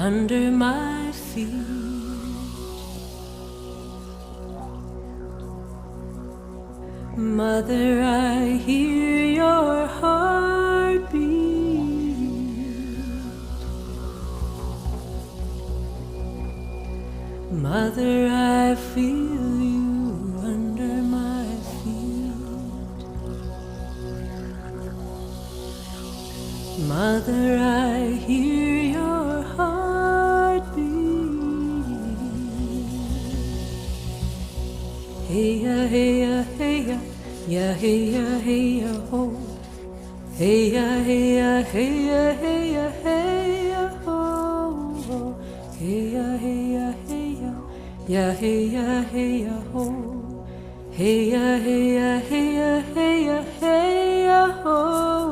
under my feet. Mother, I hear your heartbeat. Mother, I feel you under my feet. Mother, I hear your heartbeat. Hey ya, hey ya, hey ya, ya hey ya, hey ya, ho. Hey ya, hey ya, hey ya, hey ya, hey ya, ho. Hey ya, hey ya, hey ya, ya hey ya, hey ya, ho. Hey ya, hey ya, hey ya, hey ya, hey ya, ho.